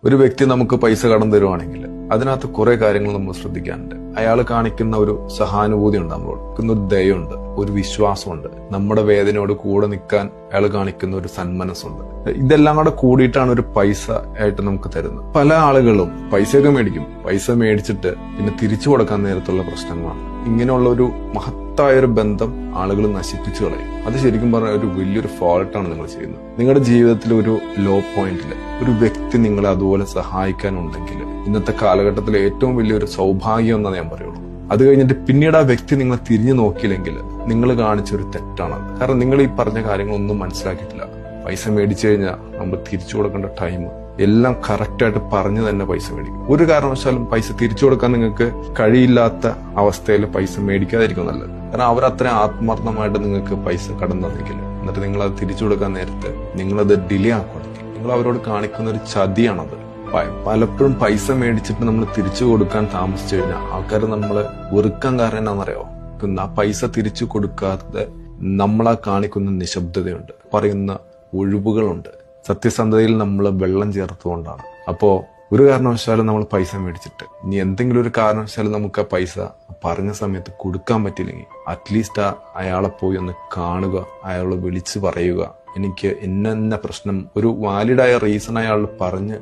ഒരു വ്യക്തി നമുക്ക് പൈസ കടം തരുവാണെങ്കിൽ അതിനകത്ത് കുറെ കാര്യങ്ങൾ നമ്മൾ ശ്രദ്ധിക്കാനുണ്ട്. അയാൾ കാണിക്കുന്ന ഒരു സഹാനുഭൂതി ഉണ്ട്, നമ്മളോട് ഒരു ദയുണ്ട്, ഒരു വിശ്വാസമുണ്ട്, നമ്മുടെ വേദനയോട് കൂടെ നിൽക്കാൻ അയാൾ കാണിക്കുന്ന ഒരു സന്മനസ്സുണ്ട്. ഇതെല്ലാം കൂടെ കൂടിയിട്ടാണ് ഒരു പൈസ ആയിട്ട് നമുക്ക് തരുന്നത്. പല ആളുകളും പൈസയൊക്കെ മേടിക്കും, പൈസ മേടിച്ചിട്ട് പിന്നെ തിരിച്ചു കൊടുക്കാൻ നേരത്തുള്ള പ്രശ്നങ്ങളാണ്. ഇങ്ങനെയുള്ള ഒരു മഹത്തായ ഒരു ബന്ധം ആളുകൾ നശിപ്പിച്ചു കളയും. അത് ശരിക്കും പറഞ്ഞാൽ ഒരു വലിയൊരു ഫോൾട്ടാണ് നിങ്ങൾ ചെയ്യുന്നത്. നിങ്ങളുടെ ജീവിതത്തിൽ ഒരു ലോ പോയിന്റിൽ ഒരു വ്യക്തി നിങ്ങളെ അതുപോലെ സഹായിക്കാനുണ്ടെങ്കിൽ ഇന്നത്തെ കാലഘട്ടത്തിലെ ഏറ്റവും വലിയൊരു സൗഭാഗ്യം എന്നാണ് ഞാൻ പറയുള്ളൂ. അത് കഴിഞ്ഞിട്ട് പിന്നീട് ആ വ്യക്തി നിങ്ങളെ തിരിഞ്ഞു നോക്കിയില്ലെങ്കിൽ നിങ്ങൾ കാണിച്ചൊരു തെറ്റാണത്. കാരണം നിങ്ങൾ ഈ പറഞ്ഞ കാര്യങ്ങളൊന്നും മനസ്സിലാക്കിയിട്ടില്ല. പൈസ മേടിച്ചു കഴിഞ്ഞാൽ നമ്മൾ തിരിച്ചു കൊടുക്കേണ്ട ടൈം എല്ലാം കറക്റ്റായിട്ട് പറഞ്ഞു തന്നെ പൈസ മേടിക്കും. ഒരു കാരണവശാലും പൈസ തിരിച്ചു കൊടുക്കാൻ നിങ്ങൾക്ക് കഴിയില്ലാത്ത അവസ്ഥയിൽ പൈസ മേടിക്കാതിരിക്കും നല്ലത്. കാരണം അവരത്രയും ആത്മാർത്ഥമായിട്ട് നിങ്ങൾക്ക് പൈസ കടന്നു തന്നെങ്കിൽ എന്നിട്ട് നിങ്ങൾ അത് തിരിച്ചു കൊടുക്കാൻ നേരത്ത് നിങ്ങളത് ഡിലേ ആക്കുകയാണെങ്കിൽ നിങ്ങൾ അവരോട് കാണിക്കുന്ന ഒരു ചതിയാണത്. പലപ്പോഴും പൈസ മേടിച്ചിട്ട് നമ്മൾ തിരിച്ചു കൊടുക്കാൻ താമസിച്ചു കഴിഞ്ഞാൽ ആൾക്കാർ നമ്മളെ വെറുക്കാൻ കാരണം എന്നാണെന്നറിയോ? ആ പൈസ തിരിച്ചു കൊടുക്കാതെ നമ്മളാ കാണിക്കുന്ന നിശബ്ദതയുണ്ട്, പറയുന്ന ഒഴിവുകളുണ്ട്, സത്യസന്ധതയിൽ നമ്മൾ വെള്ളം ചേർത്തുകൊണ്ടാണ്. അപ്പോ ഒരു കാരണവശാലും നമ്മൾ പൈസ മേടിച്ചിട്ട് ഇനി എന്തെങ്കിലും ഒരു കാരണവശാലും നമുക്ക് ആ പൈസ പറഞ്ഞ സമയത്ത് കൊടുക്കാൻ പറ്റില്ലെങ്കിൽ അറ്റ്ലീസ്റ്റ് അയാളെ പോയി ഒന്ന് കാണുക, അയാളെ വിളിച്ച് പറയുക, എനിക്ക് ഇന്ന പ്രശ്നം, ഒരു വാലിഡായ റീസൺ അയാൾ പറഞ്ഞ്